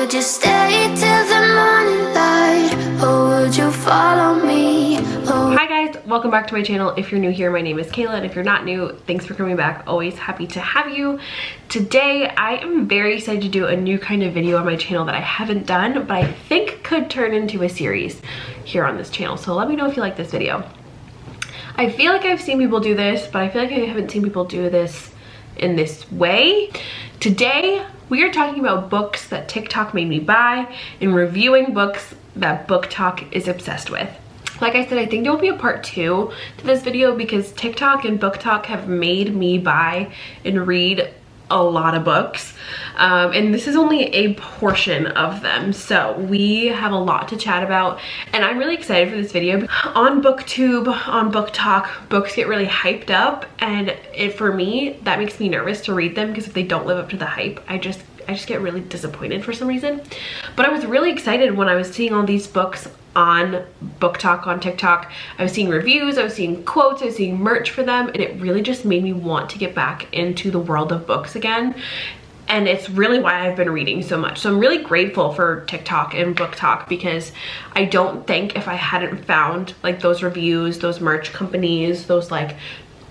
Would you stay till the morning light, or would you follow me? Oh. Hi guys, welcome back to my channel. If you're new here, my name is Kayla, and if you're not new, thanks for coming back. Always happy to have you. Today, I am very excited to do a new kind of video on my channel that I haven't done, but I think could turn into a series here on this channel. So let me know if you like this video. I feel like I've seen people do this, but I feel like I haven't seen people do this in this way. Today, we are talking about books that TikTok made me buy and reviewing books that BookTok is obsessed with. Like I said, I think there will be a part 2 to this video because TikTok and BookTok have made me buy and read a lot of books. And this is only a portion of them. So we have a lot to chat about and I'm really excited for this video. On BookTube, on BookTok, books get really hyped up and for me, that makes me nervous to read them because if they don't live up to the hype, I just get really disappointed for some reason. But I was really excited when I was seeing all these books on BookTok, on TikTok. I was seeing reviews, I was seeing quotes, I was seeing merch for them, and it really just made me want to get back into the world of books again. And it's really why I've been reading so much. So I'm really grateful for TikTok and BookTok because I don't think if I hadn't found like those reviews, those merch companies, those like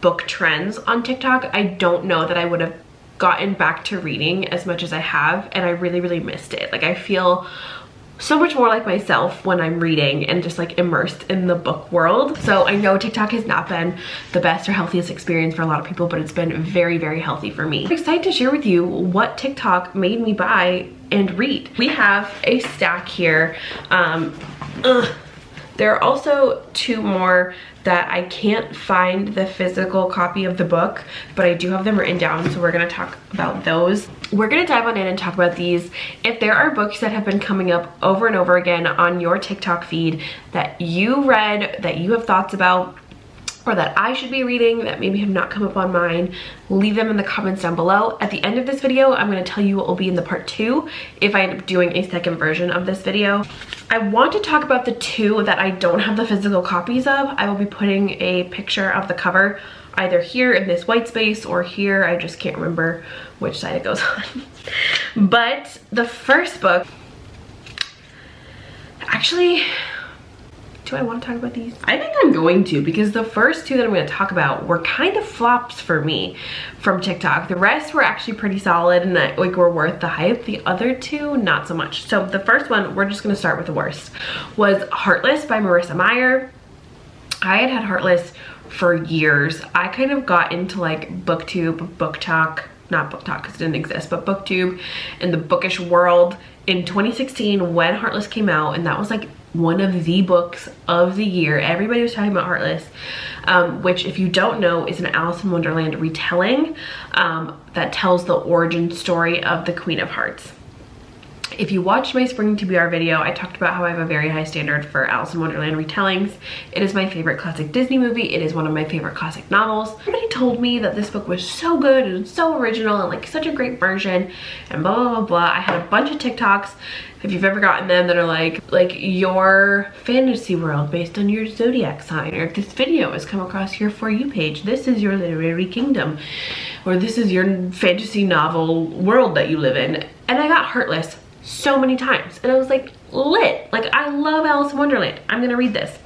book trends on TikTok, I don't know that I would have gotten back to reading as much as I have, and I really missed it. Like I feel so much more like myself when I'm reading and just like immersed in the book world. So I know TikTok has not been the best or healthiest experience for a lot of people, but it's been very healthy for me. I'm excited to share with you what TikTok made me buy and read. We have a stack here. There are also 2 more that I can't find the physical copy of the book, but I do have them written down, so we're gonna talk about those. We're gonna dive on in and talk about these. If there are books that have been coming up over and over again on your TikTok feed that you read, that you have thoughts about, or that I should be reading that maybe have not come up on mine, leave them in the comments down below. At the end of this video, I'm gonna tell you what will be in the part 2 if I end up doing a second version of this video. I want to talk about the 2 that I don't have the physical copies of. I will be putting a picture of the cover either here in this white space or here. I just can't remember which side it goes on. But the first book, actually, do I want to talk about these? I think I'm going to, because the first 2 that I'm going to talk about were kind of flops for me from TikTok. The rest were actually pretty solid and that like were worth the hype. The other 2, not so much. So the first one, we're just going to start with the worst, was Heartless by Marissa Meyer. I had Heartless for years. I kind of got into like BookTube, BookTok, not BookTok because it didn't exist, but BookTube and the bookish world in 2016 when Heartless came out, and that was like one of the books of the year. Everybody was talking about Heartless, which if you don't know is an Alice in Wonderland retelling that tells the origin story of the Queen of Hearts. If you watched my Spring TBR video, I talked about how I have a very high standard for Alice in Wonderland retellings. It is my favorite classic Disney movie. It is one of my favorite classic novels. Everybody told me that this book was so good and so original and like such a great version and blah blah. I had a bunch of TikToks, if you've ever gotten them, that are like your fantasy world based on your zodiac sign, or if this video has come across your For You page, this is your literary kingdom, or this is your fantasy novel world that you live in. And I got Heartless so many times and I was like lit. Like I love Alice in Wonderland. I'm gonna read this.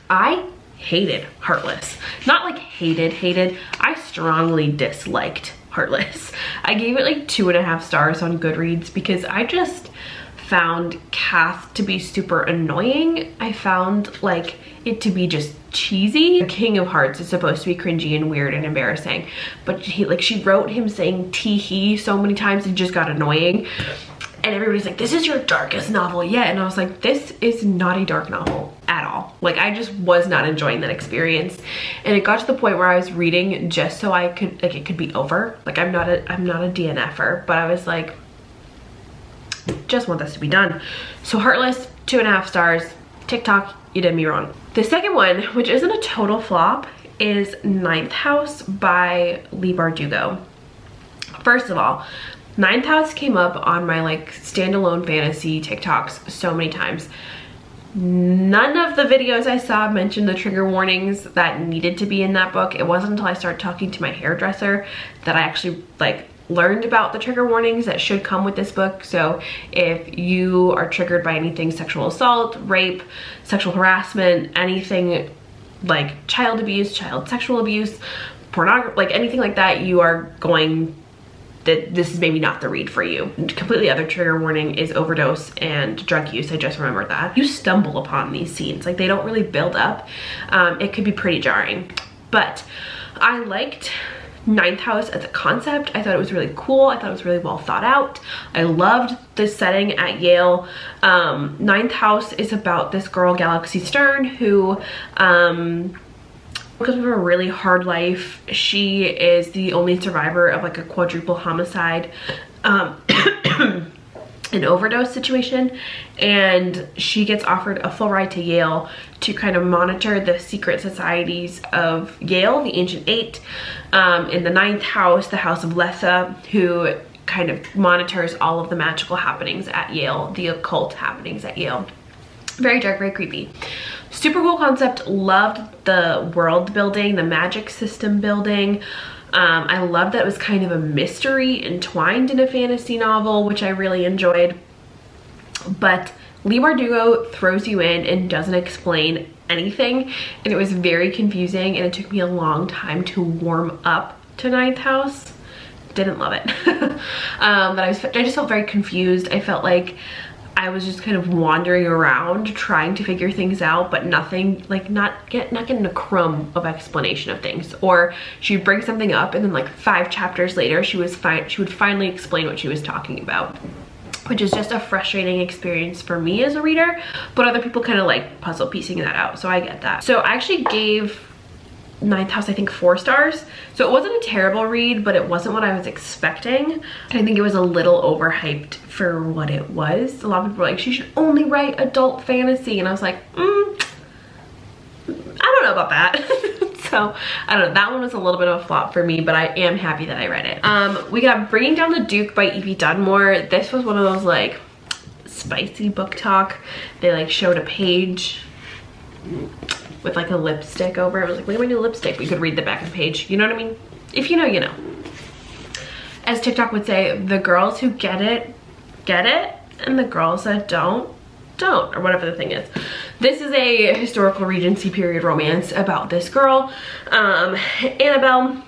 I hated Heartless. Not like hated. I strongly disliked Heartless. I gave it like 2.5 stars on Goodreads because I just found Kath to be super annoying. I found like it to be just cheesy. The King of Hearts is supposed to be cringy and weird and embarrassing, but she wrote him saying tee-hee so many times it just got annoying. And everybody's like, this is your darkest novel yet. And I was like, this is not a dark novel at all. Like I just was not enjoying that experience. And it got to the point where I was reading just so I could, like it could be over. Like I'm not a DNFer, but I was like, just want this to be done. So Heartless, 2.5 stars. TikTok, you did me wrong. The second one, which isn't a total flop, is Ninth House by Leigh Bardugo. First of all, Ninth House came up on my like standalone fantasy TikToks so many times. None of the videos I saw mentioned the trigger warnings that needed to be in that book. It wasn't until I started talking to my hairdresser that I actually like learned about the trigger warnings that should come with this book. So if you are triggered by anything sexual assault, rape, sexual harassment, anything like child abuse, child sexual abuse, pornography, like anything like that, you are going, that this is maybe not the read for you. Completely other trigger warning is overdose and drug use. I just remembered that. You stumble upon these scenes, like they don't really build up. It could be pretty jarring, but I liked Ninth House as a concept. I thought it was really cool. I thought it was really well thought out. I loved the setting at Yale. Ninth House is about this girl, Galaxy Stern, who because of a really hard life, she is the only survivor of like a quadruple homicide, an overdose situation, and she gets offered a full ride to Yale to kind of monitor the secret societies of Yale, the Ancient Eight, in the Ninth House, the House of Lessa, who kind of monitors all of the magical happenings at Yale, the occult happenings at Yale. Very dark, very creepy. Super cool concept. Loved the world building, the magic system building. I loved that it was kind of a mystery entwined in a fantasy novel, which I really enjoyed. But Leigh Bardugo throws you in and doesn't explain anything, and it was very confusing, and it took me a long time to warm up to Ninth House. Didn't love it. But I just felt very confused. I felt like I was just kind of wandering around trying to figure things out, but nothing, like not getting a crumb of explanation of things. Or she'd bring something up and then like 5 chapters later she would finally explain what she was talking about, which is just a frustrating experience for me as a reader, but other people kind of like puzzle piecing that out, so I get that. So I actually gave Ninth House, I think, 4 stars. So it wasn't a terrible read, but it wasn't what I was expecting. I think it was a little overhyped for what it was. A lot of people were like, she should only write adult fantasy, and I was like, I don't know about that. So I don't know, that one was a little bit of a flop for me, but I am happy that I read it. We got Bringing Down the Duke by Evie Dunmore. This was one of those like spicy book talk. They like showed a page with like a lipstick over it. I was like, look at my new lipstick. We could read the back of the page. You know what I mean? If you know, you know. As TikTok would say, the girls who get it, and the girls that don't, or whatever the thing is. This is a historical Regency period romance about this girl, Annabelle,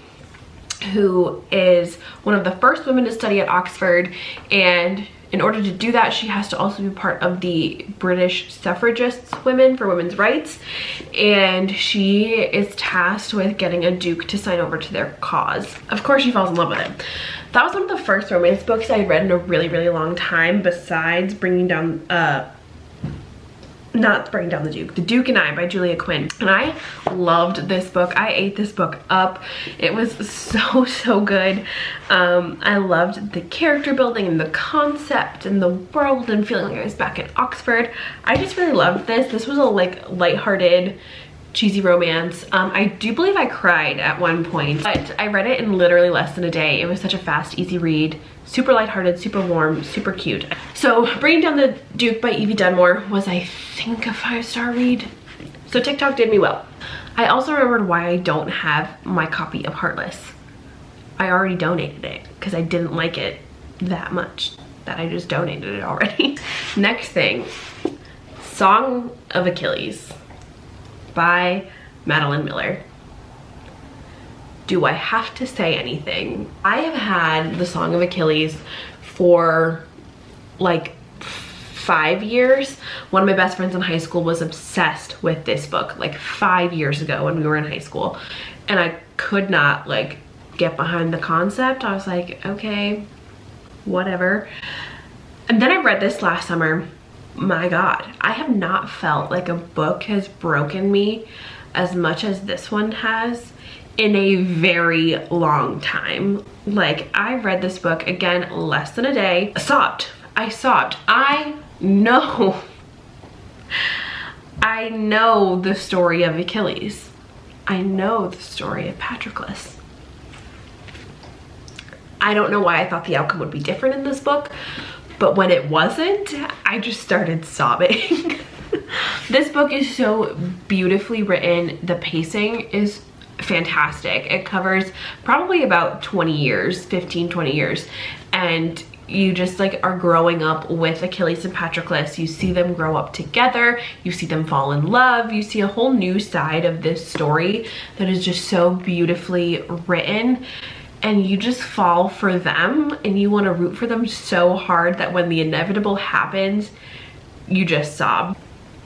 who is one of the first women to study at Oxford, and in order to do that, she has to also be part of the British suffragists women for women's rights, and she is tasked with getting a duke to sign over to their cause. Of course, she falls in love with him. That was one of the first romance books I read in a really, really long time, besides Bringing Down, not Bringing Down the Duke, The Duke and I by Julia Quinn. And I loved this book. I ate this book up. It was so good. I loved the character building and the concept and the world and feeling like I was back at Oxford. I just really loved this. This was a like lighthearted, cheesy romance. I do believe I cried at one point, but I read it in literally less than a day. It was such a fast, easy read. Super lighthearted, super warm, super cute. So Bringing Down the Duke by Evie Dunmore was, I think, a 5-star read. So TikTok did me well. I also remembered why I don't have my copy of Heartless. I already donated it because I didn't like it that much that I just donated it already. Next thing, Song of Achilles by Madeline Miller. Do I have to say anything? I have had the Song of Achilles for like 5 years. One of my best friends in high school was obsessed with this book like 5 years ago when we were in high school, and I could not like get behind the concept. I was like, okay, whatever. And then I read this last summer. My God, I have not felt like a book has broken me as much as this one has in a very long time. Like, I read this book again less than a day. I sobbed. I know the story of Achilles. I know the story of Patroclus. I don't know why I thought the outcome would be different in this book, but when it wasn't, I just started sobbing. This book is so beautifully written. The pacing is fantastic. It covers probably about 20 years, 15, 20 years. And you just like are growing up with Achilles and Patroclus. You see them grow up together. You see them fall in love. You see a whole new side of this story that is just so beautifully written. And you just fall for them and you want to root for them so hard that when the inevitable happens, you just sob.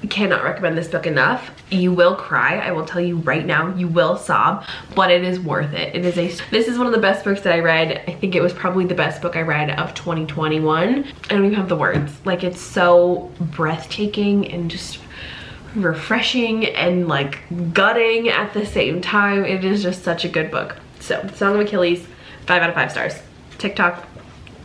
Cannot recommend this book enough. You will cry. I will tell you right now, you will sob, but it is worth it. This is one of the best books that I read. I think it was probably the best book I read of 2021. I don't even have the words. Like, it's so breathtaking and just refreshing and like gutting at the same time. It is just such a good book. So, Song of Achilles, 5 out of 5 stars. TikTok,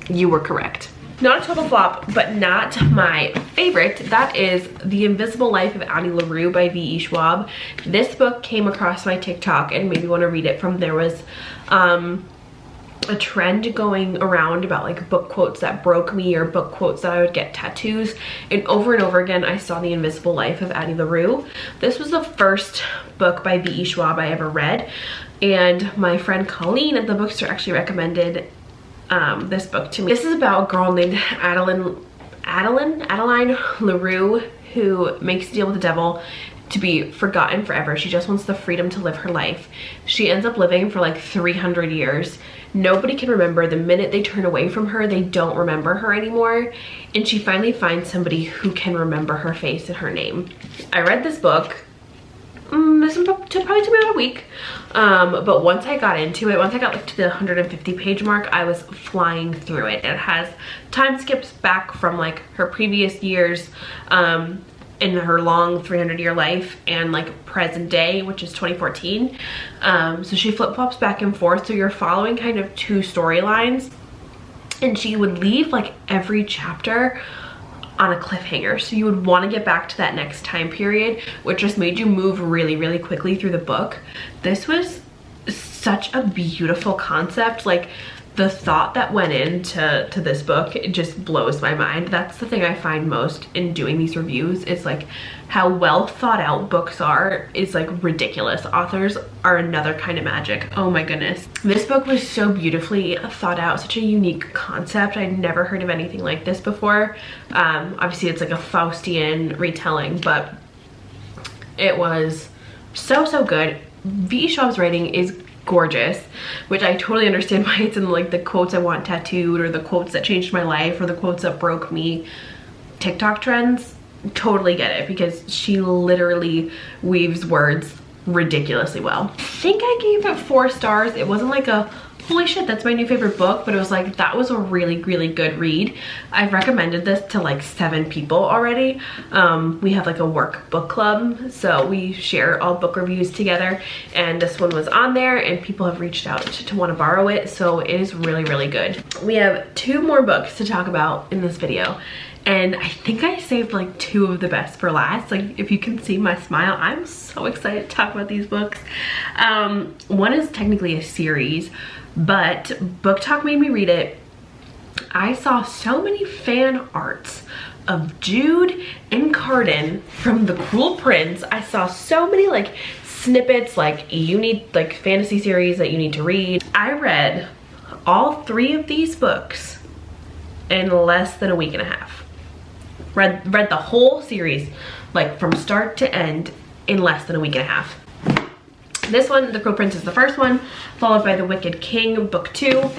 you were correct. Not a total flop, but not my favorite. That is The Invisible Life of Addie LaRue by V.E. Schwab. This book came across my TikTok and made me want to read it from, there was a trend going around about like book quotes that broke me or book quotes that I would get tattoos. And over again, I saw The Invisible Life of Addie LaRue. This was the first book by V.E. Schwab I ever read. And my friend Colleen at the bookstore actually recommended this book to me. This is about a girl named Adeline LaRue who makes a deal with the devil to be forgotten forever. She just wants the freedom to live her life. She ends up living for like 300 years. Nobody can remember. The minute they turn away from her, they don't remember her anymore. And she finally finds somebody who can remember her face and her name. I read this book. This probably took me about a week, but once I got into it, once I got like to the 150 page mark, I was flying through it. It has time skips back from like her previous years in her long 300-year life and like present day, which is 2014. So she flip-flops back and forth, so you're following kind of two storylines, and she would leave like every chapter on a cliffhanger, so you would want to get back to that next time period, which just made you move really quickly through the book. This was such a beautiful concept. Like, the thought that went into this book, it just blows my mind. That's the thing I find most in doing these reviews, is like how well thought out books are is like ridiculous. Authors are another kind of magic. Oh my goodness. This book was so beautifully thought out, such a unique concept. I'd never heard of anything like this before. Obviously it's like a Faustian retelling, but it was so good. V.E. Schwab's writing is gorgeous, which I totally understand why it's in like the quotes I want tattooed, or the quotes that changed my life, or the quotes that broke me TikTok trends. Totally get it, because she literally weaves words ridiculously well. I think I gave it 4 stars. It wasn't like a holy shit, that's my new favorite book, but it was like, that was a really good read. I've recommended this to like 7 people already. We have like a work book club, so we share all book reviews together, and this one was on there and people have reached out to want to borrow it, so it is really good. We have 2 more books to talk about in this video, and I think I saved like 2 of the best for last. Like, if you can see my smile, I'm so excited to talk about these books. One is technically a series, but BookTok made me read it. I saw so many fan arts of Jude and Cardan from The Cruel Prince. I saw so many like snippets, like you need like fantasy series that you need to read. I read all 3 of these books in less than a week and a half. Read the whole series, like from start to end, in less than a week and a half. This one, The Cruel Prince, is the first one, followed by The Wicked King, book 2,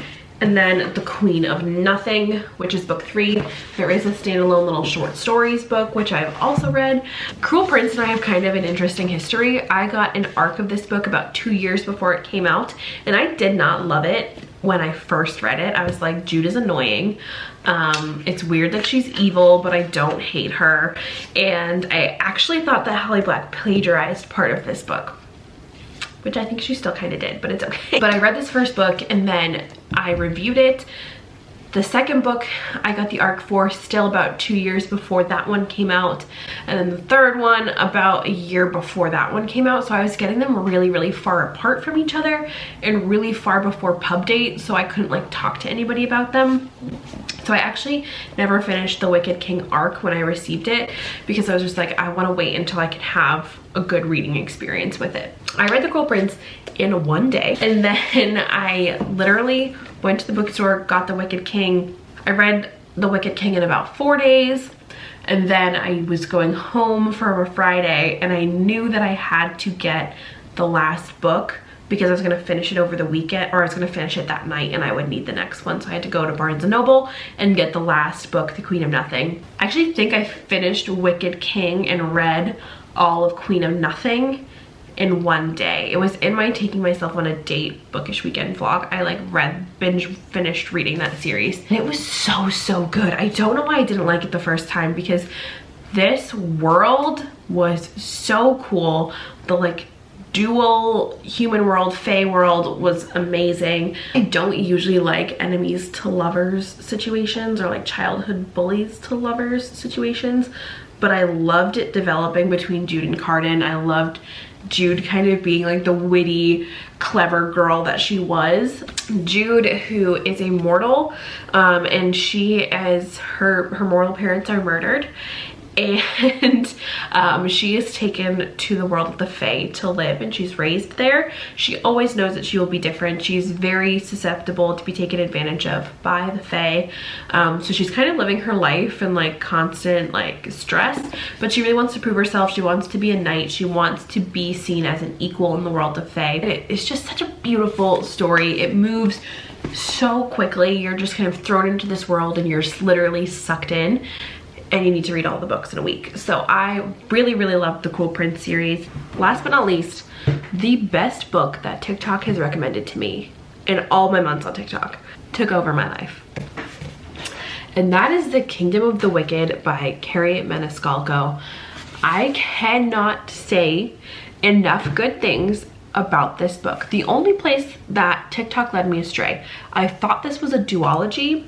and then The Queen of Nothing, which is book 3. There is a standalone little short stories book, which I've also read. Cruel Prince and I have kind of an interesting history. I got an arc of this book about 2 years before it came out, and I did not love it when I first read it. I was like, Jude is annoying. It's weird that she's evil, but I don't hate her. And I actually thought that Holly Black plagiarized part of this book, which I think she still kind of did, but it's okay. But I read this first book and then I reviewed it. The second book I got the arc for still about 2 years before that one came out. And then the third one about a year before that one came out. So I was getting them really far apart from each other and really far before pub date, so I couldn't like talk to anybody about them. So I actually never finished the Wicked King arc when I received it because I was just like, I want to wait until I can have a good reading experience with it. I read The Cruel Prince in one day, and then I literally went to the bookstore, got the Wicked King. I read the Wicked King in about 4 days, and then I was going home for a Friday, and I knew that I had to get the last book because I was going to finish it over the weekend, or I was going to finish it that night and I would need the next one. So I had to go to Barnes & Noble and get the last book, The Queen of Nothing. I actually think I finished Wicked King and read all of Queen of Nothing in one day. It was in my taking myself on a date bookish weekend vlog. I like finished reading that series. And it was so good. I don't know why I didn't like it the first time because this world was so cool. The like dual human world, fae world was amazing. I don't usually like enemies to lovers situations or like childhood bullies to lovers situations, but I loved it developing between Jude and Cardan. I loved Jude kind of being like the witty, clever girl that she was. Jude, who is a mortal, and she, as her mortal parents are murdered, and she is taken to the world of the fae to live, and she's raised there. She always knows that she will be different. She's very susceptible to be taken advantage of by the fae, so she's kind of living her life in like constant like stress, but she really wants to prove herself. She wants to be a knight. She wants to be seen as an equal in the world of fae. It's just such a beautiful story. It moves so quickly. You're just kind of thrown into this world and you're literally sucked in, and you need to read all the books in a week. So I really loved the Cruel Prince series. Last but not least, the best book that TikTok has recommended to me in all my months on TikTok took over my life. And that is The Kingdom of the Wicked by Carrie Maniscalco. I cannot say enough good things about this book. The only place that TikTok led me astray, I thought this was a duology.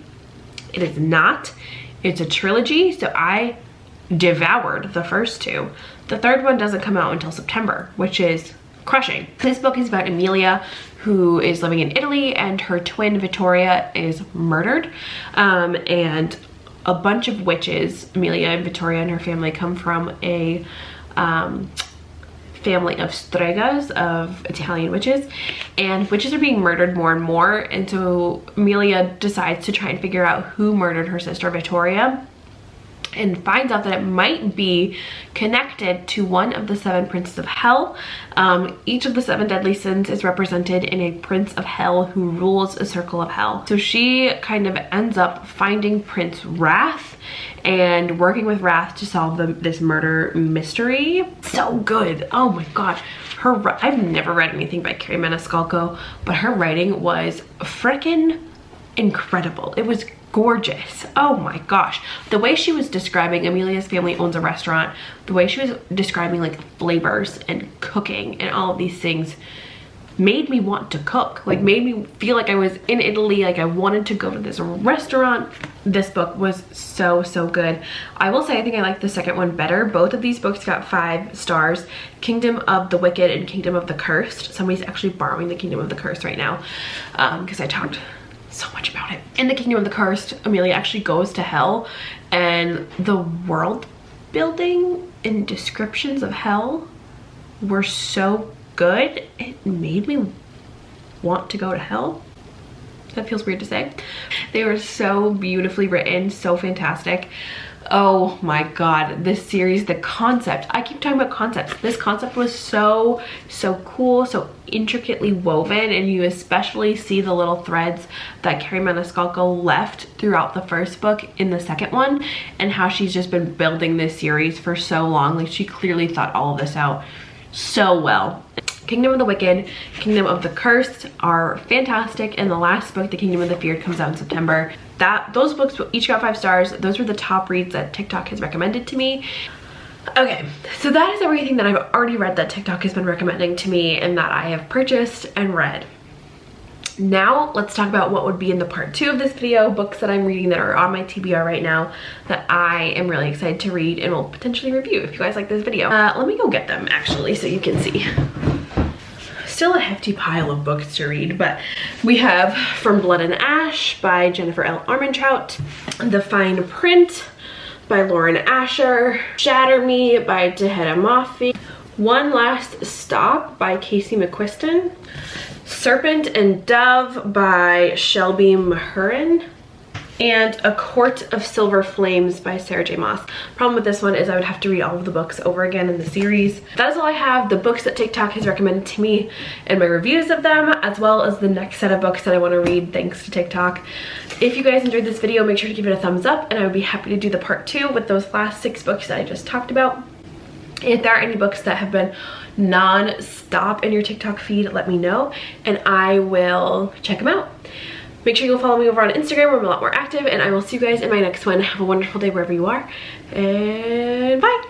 It is not. It's a trilogy, so I devoured the first two. The third one doesn't come out until September, which is crushing. This book is about Emilia, who is living in Italy, and her twin Victoria is murdered. And a bunch of witches, Emilia and Victoria and her family, come from a family of stregas, of Italian witches, and witches are being murdered more and more, and so Emilia decides to try and figure out who murdered her sister Victoria, and finds out that it might be connected to one of the 7 princes of hell. Each of the 7 deadly sins is represented in a prince of hell who rules a circle of hell. So she kind of ends up finding Prince Wrath and working with Wrath to solve this murder mystery. So good. Oh my god. I've never read anything by Carrie Maniscalco, but her writing was frickin' incredible. It was gorgeous. Oh my gosh. The way she was describing, Emilia's family owns a restaurant, the way she was describing like flavors and cooking and all of these things made me want to cook, like made me feel like I was in Italy, like I wanted to go to this restaurant. This book was so good. I will say I think I like the second one better. Both of these books got 5 stars. Kingdom of the Wicked and Kingdom of the Cursed. Somebody's actually borrowing the Kingdom of the Cursed right now because I talked so much about it. In the Kingdom of the Cursed, Emilia actually goes to hell, and the world building and descriptions of hell were so good, it made me want to go to hell. That feels weird to say. They were so beautifully written, so fantastic. Oh my god, this series, the concept, I keep talking about concepts. This concept was so cool, so intricately woven, and you especially see the little threads that Carrie Maniscalco left throughout the first book in the second one, and how she's just been building this series for so long. Like, she clearly thought all of this out so well. Kingdom of the Wicked, Kingdom of the Cursed are fantastic, and the last book, The Kingdom of the Feared, comes out in September. Those books each got 5 stars. Those were the top reads that TikTok has recommended to me. Okay, so that is everything that I've already read that TikTok has been recommending to me and that I have purchased and read. Now let's talk about what would be in the part 2 of this video, books that I'm reading that are on my TBR right now that I am really excited to read and will potentially review if you guys like this video. Let me go get them actually so you can see. Still a hefty pile of books to read, but we have From Blood and Ash by Jennifer L. Armentrout, The Fine Print by Lauren Asher, Shatter Me by Taheda Mafi, One Last Stop by Casey McQuiston, Serpent and Dove by Shelby Mahurin, and A Court of Silver Flames by Sarah J. Maas. Problem with this one is I would have to read all of the books over again in the series. That is all I have. The books that TikTok has recommended to me and my reviews of them, as well as the next set of books that I want to read thanks to TikTok. If you guys enjoyed this video, make sure to give it a thumbs up, and I would be happy to do the part 2 with those last 6 books that I just talked about. If there are any books that have been non-stop in your TikTok feed, let me know and I will check them out. Make sure you go follow me over on Instagram where I'm a lot more active, and I will see you guys in my next one. Have a wonderful day wherever you are, and bye!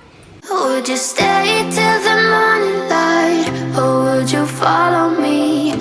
Would you stay till the morning light, or would you follow